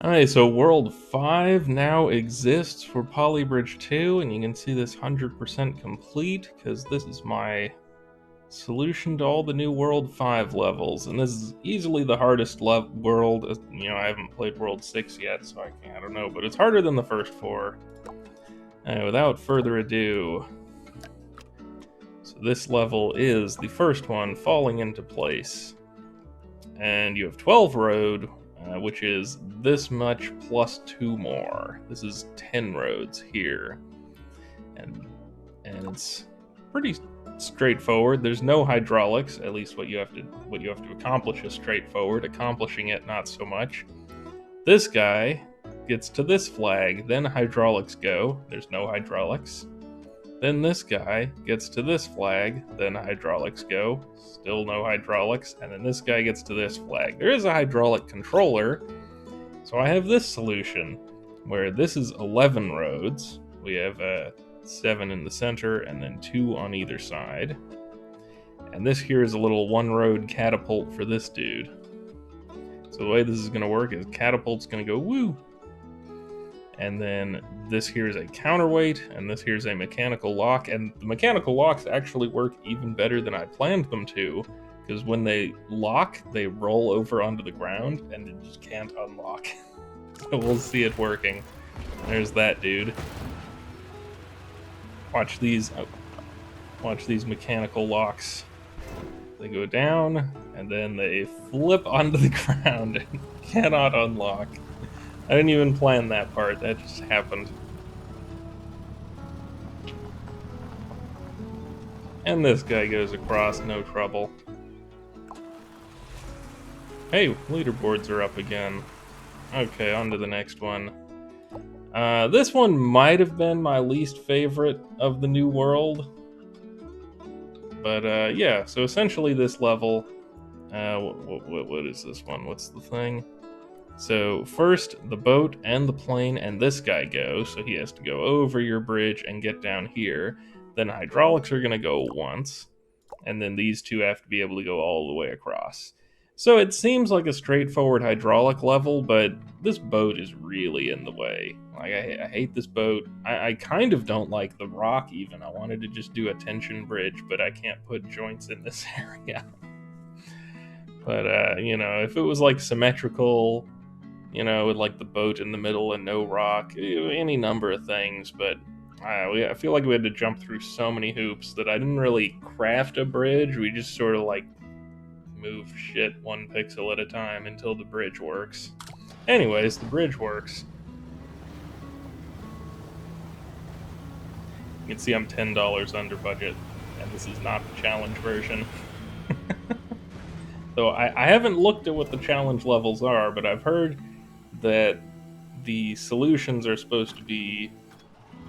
Alright, so World 5 now exists for Polybridge 2, and you can see this 100% complete, because this is my solution to all the new World 5 levels, and this is easily the hardest world. I haven't played World 6 yet, so I don't know, but it's harder than the first four. Without further ado, so this level is the first one, falling into place. And you have 12 road, which is this much plus 2 more. This is 10 roads here. And it's pretty straightforward. There's no hydraulics, at least what you have to accomplish is straightforward. Accomplishing it, not so much. This guy gets to this flag, then hydraulics go. There's no hydraulics. Then this guy gets to this flag, then hydraulics go. Still no hydraulics. And then this guy gets to this flag. There is a hydraulic controller, so I have this solution, where this is 11 roads. We have 7 in the center, and then 2 on either side. And this here is a little one-road catapult for this dude. So the way this is going to work is catapult's going to go woo! And then this here is a counterweight, and this here is a mechanical lock, and the mechanical locks actually work even better than I planned them to, because when they lock, they roll over onto the ground, and it just can't unlock. So we'll see it working. There's that dude. Watch these mechanical locks. They go down, and then they flip onto the ground and cannot unlock. I didn't even plan that part, that just happened. And this guy goes across, no trouble. Hey, leaderboards are up again. Okay, on to the next one. This one might have been my least favorite of the new world. But yeah, so essentially this level... what is this one? What's the thing? So first, the boat and the plane and this guy go, so he has to go over your bridge and get down here. Then hydraulics are going to go once, and then these two have to be able to go all the way across. So it seems like a straightforward hydraulic level, but this boat is really in the way. Like, I hate this boat. I kind of don't like the rock even. I wanted to just do a tension bridge, but I can't put joints in this area. But, if it was like symmetrical... with like the boat in the middle and no rock, any number of things, but I feel like we had to jump through so many hoops that I didn't really craft a bridge. We just sort of like move shit one pixel at a time until the bridge works. Anyways, the bridge works. You can see I'm $10 under budget, and this is not the challenge version. Though I haven't looked at what the challenge levels are, but I've heard that the solutions are supposed to be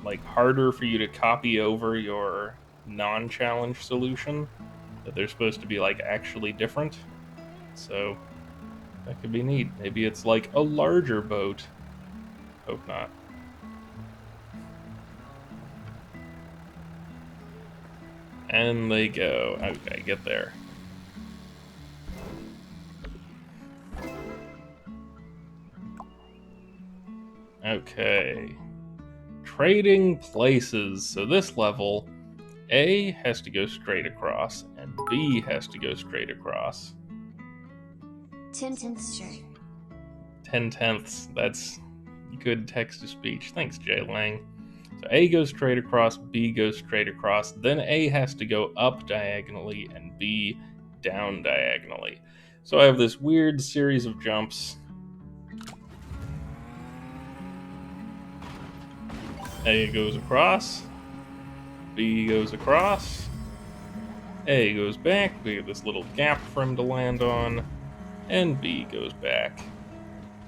like harder for you to copy over your non-challenge solution, that they're supposed to be like actually different. So that could be neat. Maybe it's like a larger boat. Hope not. And they go. Okay, get there. Okay. Trading places. So this level, A has to go straight across, and B has to go straight across. 10/10 straight. 10/10. That's good text-to-speech. Thanks, Jay Lang. So A goes straight across, B goes straight across, then A has to go up diagonally, and B down diagonally. So I have this weird series of jumps. A goes across, B goes across, A goes back, we have this little gap for him to land on, and B goes back.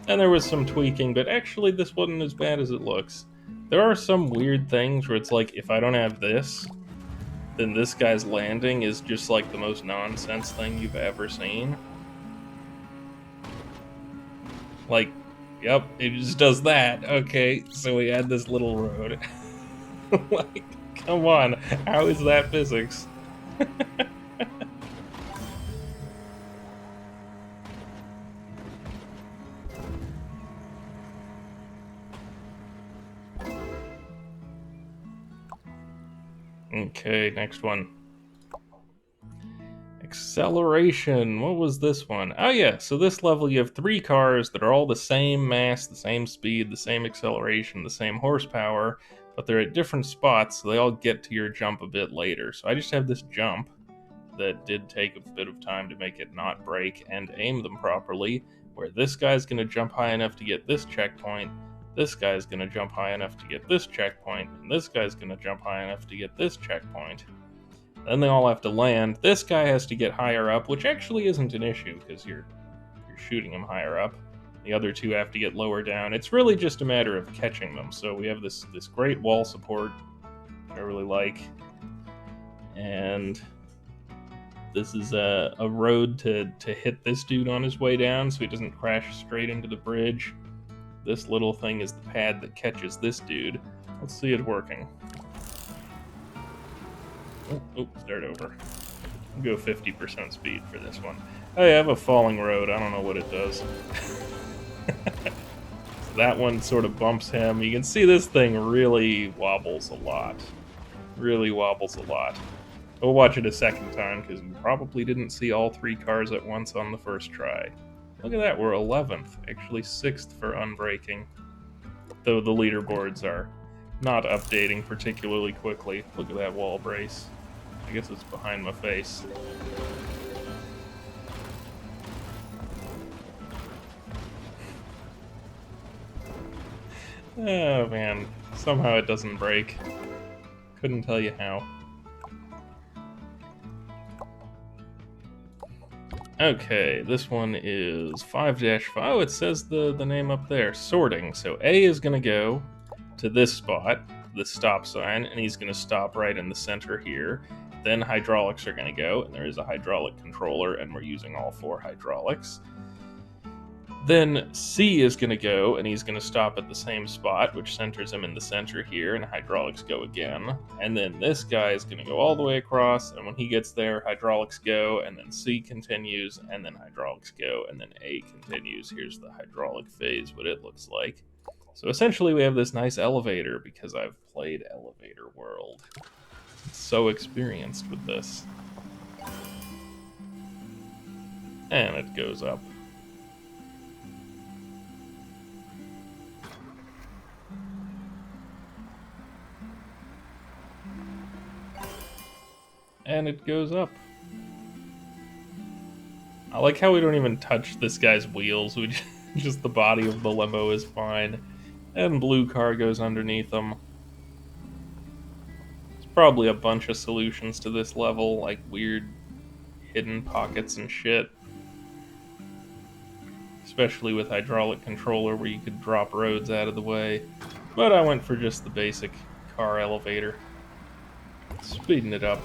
And there was some tweaking, but actually this wasn't as bad as it looks. There are some weird things where it's like, if I don't have this, then this guy's landing is just like the most nonsense thing you've ever seen. Like, yep, it just does that. Okay, so we add this little road. Like, come on, how is that physics? Okay, next one. Acceleration. What was this one? Oh yeah, so this level you have 3 cars that are all the same mass, the same speed, the same acceleration, the same horsepower, but they're at different spots, so they all get to your jump a bit later. So I just have this jump that did take a bit of time to make it not break and aim them properly, where this guy's going to jump high enough to get this checkpoint, this guy's going to jump high enough to get this checkpoint, and this guy's going to jump high enough to get this checkpoint. Then they all have to land. This guy has to get higher up, which actually isn't an issue because you're shooting him higher up. The other 2 have to get lower down. It's really just a matter of catching them. So we have this great wall support, which I really like. And this is a road to hit this dude on his way down so he doesn't crash straight into the bridge. This little thing is the pad that catches this dude. Let's see it working. Oh, start over. I'll go 50% speed for this one. Oh yeah, I have a falling road. I don't know what it does. So that one sort of bumps him. You can see this thing really wobbles a lot. Really wobbles a lot. We'll watch it a second time because we probably didn't see all 3 cars at once on the first try. Look at that, we're 11th. Actually 6th for unbreaking. Though the leaderboards are not updating particularly quickly. Look at that wall brace. I guess it's behind my face. Oh man, somehow it doesn't break. Couldn't tell you how. Okay, this one is 5-5. Oh, it says the name up there. Sorting. So A is going to go to this spot, the stop sign, and he's going to stop right in the center here. Then hydraulics are going to go, and there is a hydraulic controller, and we're using all 4 hydraulics. Then C is going to go, and he's going to stop at the same spot, which centers him in the center here, and hydraulics go again. And then this guy is going to go all the way across, and when he gets there, hydraulics go, and then C continues, and then hydraulics go, and then A continues. Here's the hydraulic phase, what it looks like. So essentially we have this nice elevator because I've played Elevator World. So experienced with this. And it goes up. And it goes up. I like how we don't even touch this guy's wheels. We just the body of the limo is fine. And blue car goes underneath them. There's probably a bunch of solutions to this level, like weird hidden pockets and shit. Especially with hydraulic controller where you could drop roads out of the way. But I went for just the basic car elevator. Speeding it up.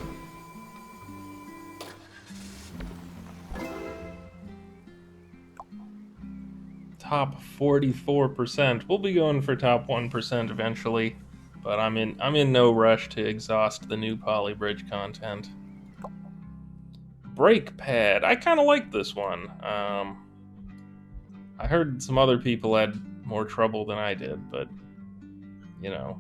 Top 44%. We'll be going for top 1% eventually, but I'm in no rush to exhaust the new Polybridge content. Brake pad. I kind of like this one. I heard some other people had more trouble than I did, but you know.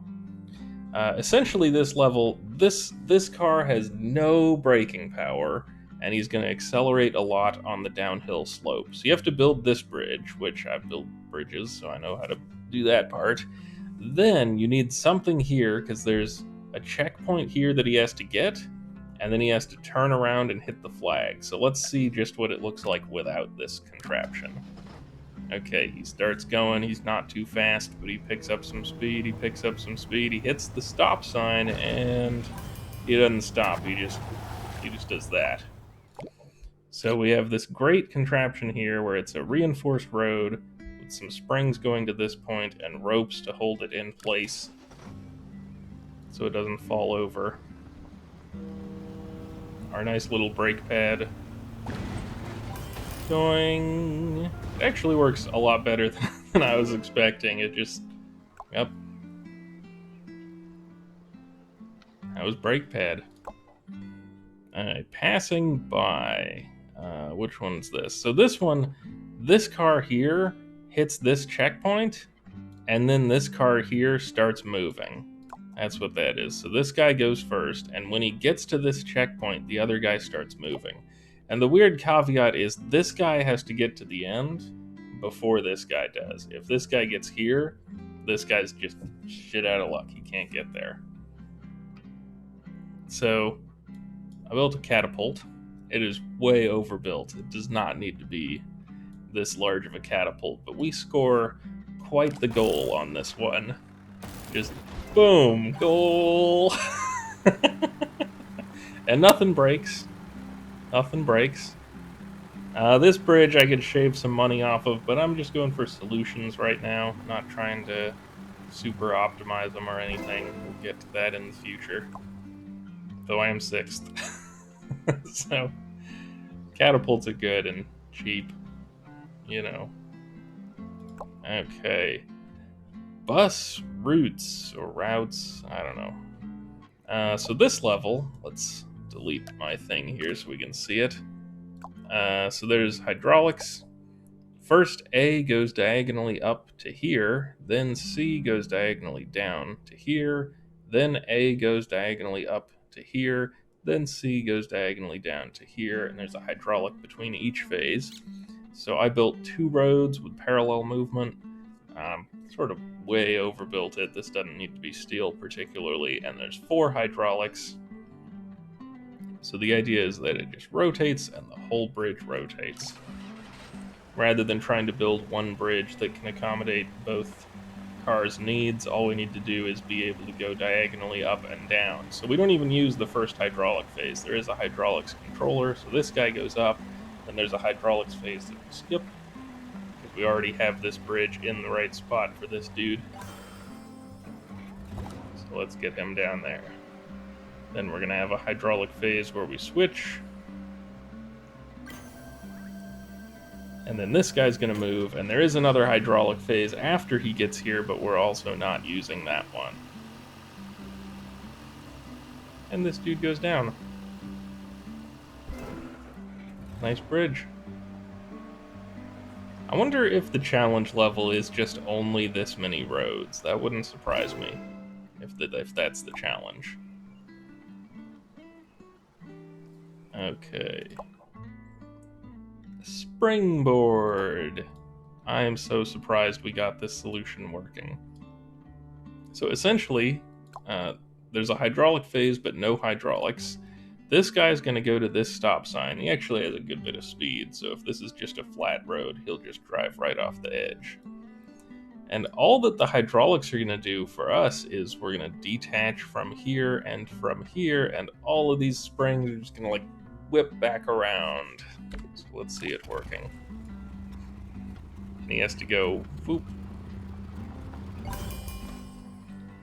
Essentially, this level, this car has no braking power. And he's going to accelerate a lot on the downhill slope. So you have to build this bridge, which I've built bridges, so I know how to do that part. Then you need something here, because there's a checkpoint here that he has to get, and then he has to turn around and hit the flag. So let's see just what it looks like without this contraption. Okay, he starts going, he's not too fast, but he picks up some speed, he hits the stop sign, and he doesn't stop, he just does that. So we have this great contraption here where it's a reinforced road with some springs going to this point and ropes to hold it in place so it doesn't fall over. Our nice little brake pad. Going. It actually works a lot better than I was expecting. It just. Yep. That was brake pad. Alright, passing by. Which one's this? So this one, this car here hits this checkpoint, and then this car here starts moving. That's what that is. So this guy goes first, and when he gets to this checkpoint, the other guy starts moving. And the weird caveat is this guy has to get to the end before this guy does. If this guy gets here, this guy's just shit out of luck. He can't get there. So I built a catapult. It is way overbuilt. It does not need to be this large of a catapult, but we score quite the goal on this one. Just boom, goal. And nothing breaks. Nothing breaks. This bridge I could shave some money off of, but I'm just going for solutions right now, not trying to super optimize them or anything. We'll get to that in the future. Though I am 6th. So, catapults are good and cheap, you know. Okay. Bus routes, or routes, I don't know. So this level, let's delete my thing here so we can see it. So there's hydraulics. First A goes diagonally up to here, then C goes diagonally down to here, then A goes diagonally up to here, then C goes diagonally down to here, and there's a hydraulic between each phase. So I built 2 roads with parallel movement. Sort of way overbuilt it. This doesn't need to be steel particularly, and there's 4 hydraulics. So the idea is that it just rotates and the whole bridge rotates. Rather than trying to build one bridge that can accommodate both cars' needs, all we need to do is be able to go diagonally up and down. So we don't even use the first hydraulic phase. There is a hydraulics controller, so this guy goes up, and there's a hydraulics phase that we skip. We already have this bridge in the right spot for this dude. So let's get him down there. Then we're going to have a hydraulic phase where we switch. And then this guy's going to move, and there is another hydraulic phase after he gets here, but we're also not using that one. And this dude goes down. Nice bridge. I wonder if the challenge level is just only this many roads. That wouldn't surprise me if that's the challenge. Okay. Springboard. I am so surprised we got this solution working. So essentially, there's a hydraulic phase but no hydraulics. This guy's going to go to this stop sign. He actually has a good bit of speed, so if this is just a flat road, he'll just drive right off the edge. And all that the hydraulics are going to do for us is we're going to detach from here, and all of these springs are just going to like whip back around. So let's see it working. And he has to go, whoop.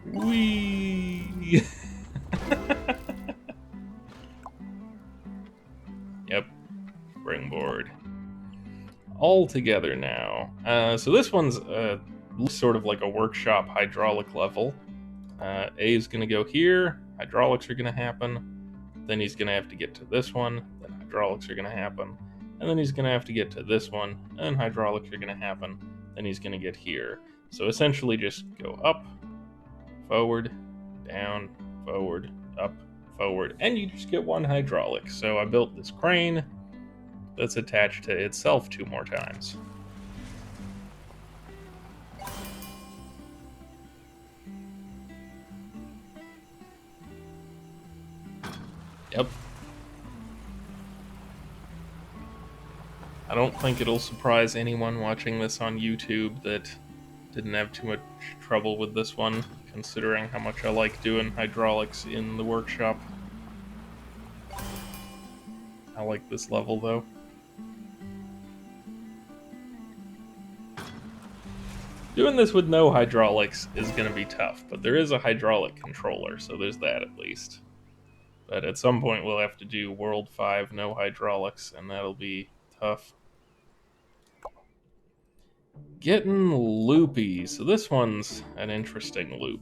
Whee! Yep, springboard. All together now. So this one's sort of like a workshop hydraulic level. A is going to go here, hydraulics are going to happen, then he's going to have to get to this one, then hydraulics are going to happen, and then he's going to have to get to this one, and hydraulics are going to happen, then he's going to get here. So essentially just go up, forward, down, forward, up, forward, and you just get one hydraulic. So I built this crane that's attached to itself 2 more times. Yep. I don't think it'll surprise anyone watching this on YouTube that didn't have too much trouble with this one, considering how much I like doing hydraulics in the workshop. I like this level, though. Doing this with no hydraulics is going to be tough, but there is a hydraulic controller, so there's that at least. But at some point we'll have to do World 5 no hydraulics, and that'll be tough. Getting loopy. So this one's an interesting loop.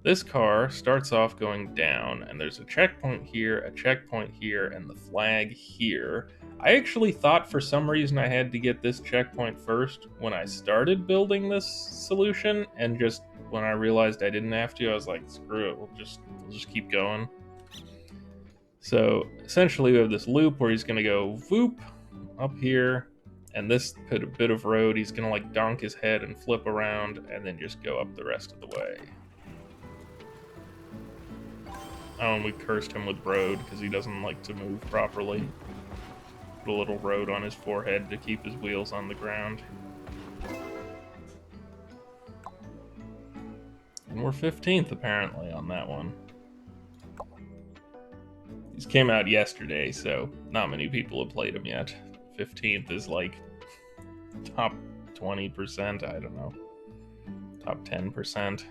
This car starts off going down, and there's a checkpoint here, and the flag here. I actually thought for some reason I had to get this checkpoint first when I started building this solution, and just when I realized I didn't have to, I was like, screw it, we'll just keep going. So essentially we have this loop where he's gonna go voop up here, and this bit of road he's gonna like donk his head and flip around and then just go up the rest of the way. Oh, and we cursed him with road because he doesn't like to move properly. Put a little road on his forehead to keep his wheels on the ground. And we're 15th apparently on that one. These came out yesterday, so not many people have played them yet. 15th is like top 20%, I don't know. Top 10%.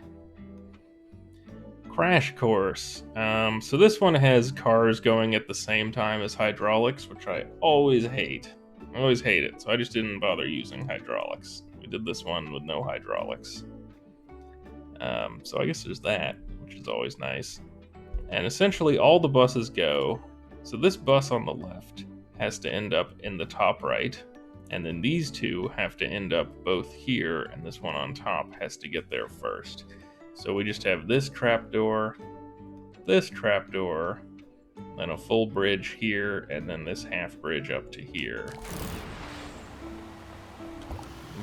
Crash Course. So this one has cars going at the same time as hydraulics, which I always hate. I always hate it, so I just didn't bother using hydraulics. We did this one with no hydraulics. So I guess there's that, which is always nice. And essentially all the buses go. So this bus on the left has to end up in the top right, and then these two have to end up both here, and this one on top has to get there first. So we just have this trapdoor, then a full bridge here, and then this half bridge up to here.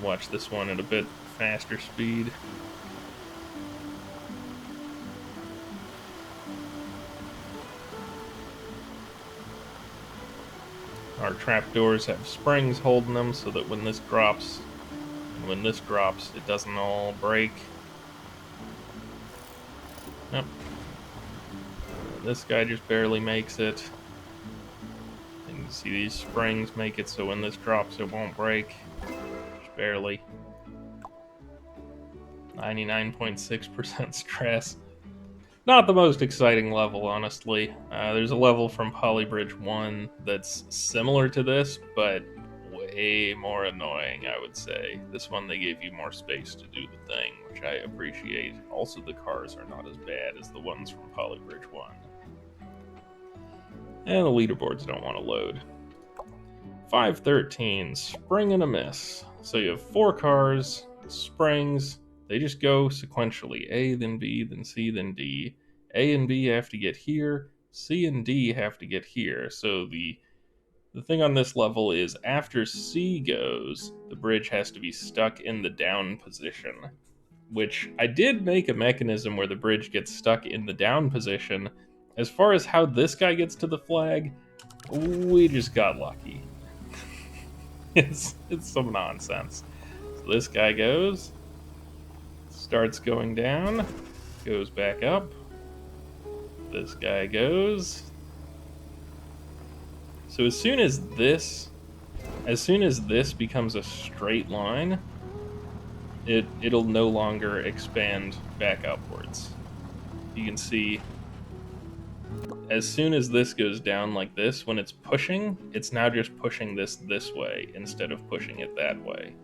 Watch this one at a bit faster speed. Our trapdoors have springs holding them so that when this drops, it doesn't all break. Yep. This guy just barely makes it. And you see these springs make it so when this drops it won't break. Just barely. 99.6% stress. Not the most exciting level, honestly. There's a level from Polybridge 1 that's similar to this, but way more annoying, I would say. This one, they gave you more space to do the thing, which I appreciate. Also, the cars are not as bad as the ones from Polybridge 1. And the leaderboards don't want to load. 513, spring and a miss. So you have 4 cars, springs. They just go sequentially. A, then B, then C, then D. A and B have to get here. C and D have to get here. So the thing on this level is after C goes, the bridge has to be stuck in the down position. Which I did make a mechanism where the bridge gets stuck in the down position. As far as how this guy gets to the flag, we just got lucky. It's some nonsense. So this guy goes, starts going down, goes back up. This guy goes. So as soon as this becomes a straight line, it'll no longer expand back upwards. You can see as soon as this goes down like this, when it's pushing, it's now just pushing this way instead of pushing it that way.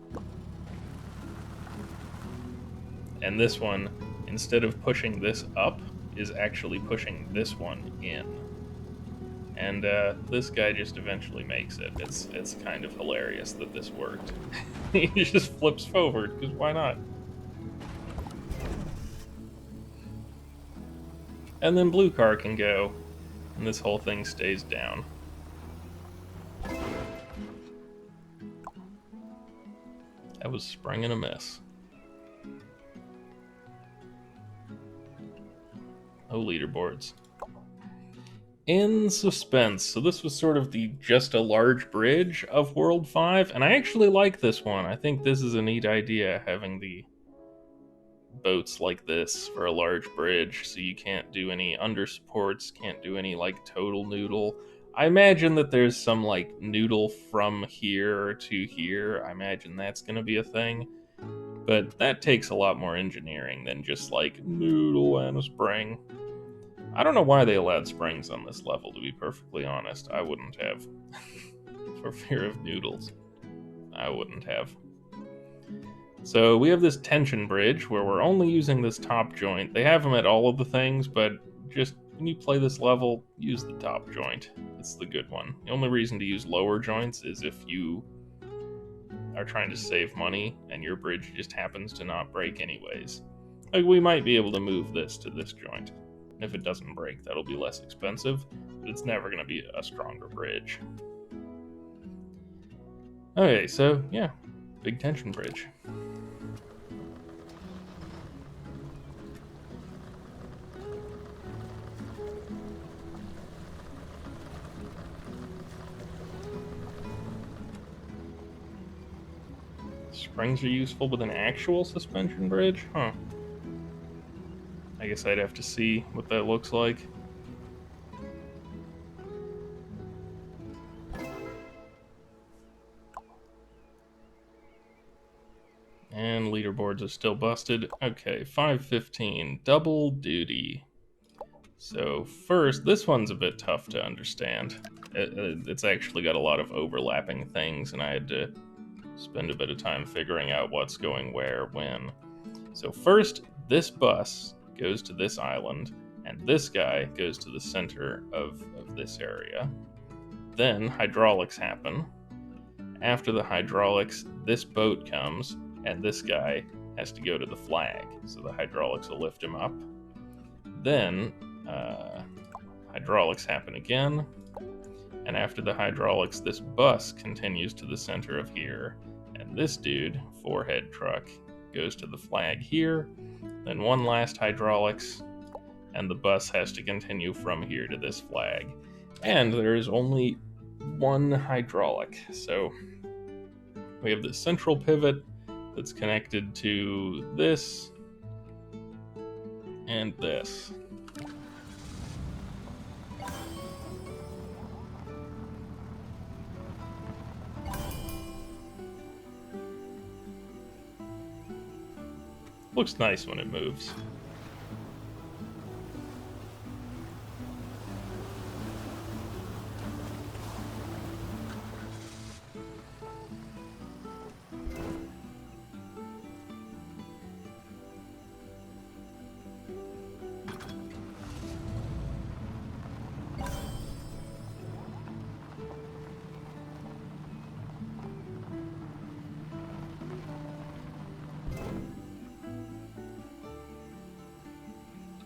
And this one, instead of pushing this up, is actually pushing this one in. And this guy just eventually makes it. It's kind of hilarious that this worked. He just flips forward, because why not? And then blue car can go, and this whole thing stays down. That was spring and a miss. No leaderboards. In Suspense. So this was sort of the just a large bridge of World 5, and I actually like this one. I think this is a neat idea, having the boats like this for a large bridge, so you can't do any under supports, can't do any like total noodle. I imagine that there's some like noodle from here to here. I imagine that's going to be a thing. But that takes a lot more engineering than just like noodle and a spring. I don't know why they allowed springs on this level, to be perfectly honest. I wouldn't have. For fear of noodles. I wouldn't have. So we have this tension bridge where we're only using this top joint. They have them at all of the things, but just when you play this level, use the top joint. It's the good one. The only reason to use lower joints is if you are trying to save money and your bridge just happens to not break anyways. Like, we might be able to move this to this joint. If it doesn't break, that'll be less expensive, but it's never going to be a stronger bridge. Okay, so yeah, big tension bridge. Springs are useful with an actual suspension bridge? Huh. I guess I'd have to see what that looks like. And leaderboards are still busted. Okay, 515, double duty. So first, this one's a bit tough to understand. It's actually got a lot of overlapping things, and I had to spend a bit of time figuring out what's going where, when. So first, this bus goes to this island, and this guy goes to the center of this area. Then hydraulics happen. After the hydraulics, this boat comes, and this guy has to go to the flag, so the hydraulics will lift him up. Then hydraulics happen again, and after the hydraulics, this bus continues to the center of here, and this dude, forehead truck, goes to the flag here, then one last hydraulics, and the bus has to continue from here to this flag. And there is only one hydraulic, so we have this central pivot that's connected to this and this. Looks nice when it moves.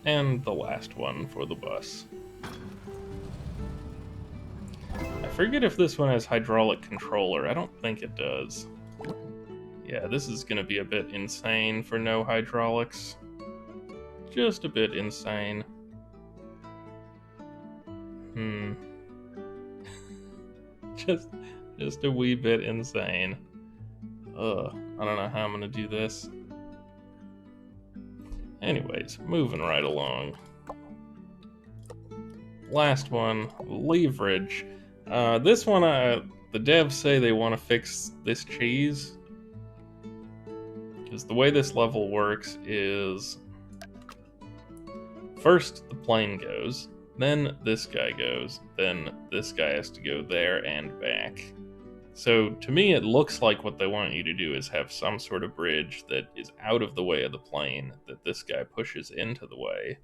And the last one for the bus. I forget if this one has hydraulic controller. I don't think it does. Yeah, this is going to be a bit insane for no hydraulics. Just a bit insane. Just a wee bit insane. Ugh, I don't know how I'm going to do this. Anyways, moving right along. Last one, leverage. This one, the devs say they want to fix this cheese. Because the way this level works is... first, the plane goes, then this guy goes, then this guy has to go there and back. So to me, it looks like what they want you to do is have some sort of bridge that is out of the way of the plane that this guy pushes into the way,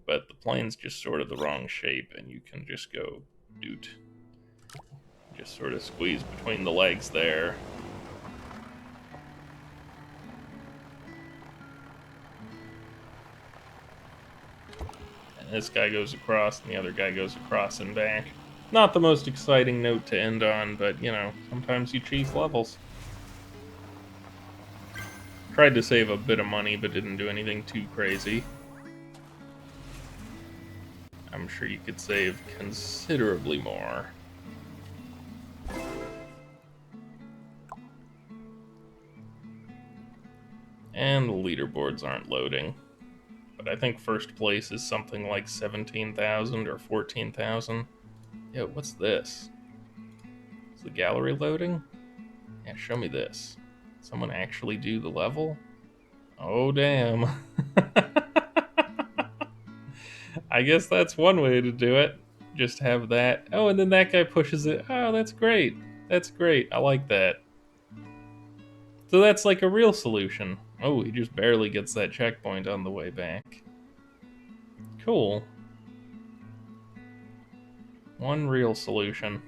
but the plane's just sort of the wrong shape and you can just go doot. Just sort of squeeze between the legs there. And this guy goes across and the other guy goes across and back. Not the most exciting note to end on, but, you know, sometimes you cheese levels. Tried to save a bit of money, but didn't do anything too crazy. I'm sure you could save considerably more. And the leaderboards aren't loading. But I think first place is something like 17,000 or 14,000. Yo, what's this? Is the gallery loading? Yeah, show me this. Someone actually do the level? Oh, damn. I guess that's one way to do it. Just have that. Oh, and then that guy pushes it. Oh, that's great. That's great. I like that. So that's like a real solution. Oh, he just barely gets that checkpoint on the way back. Cool. One real solution.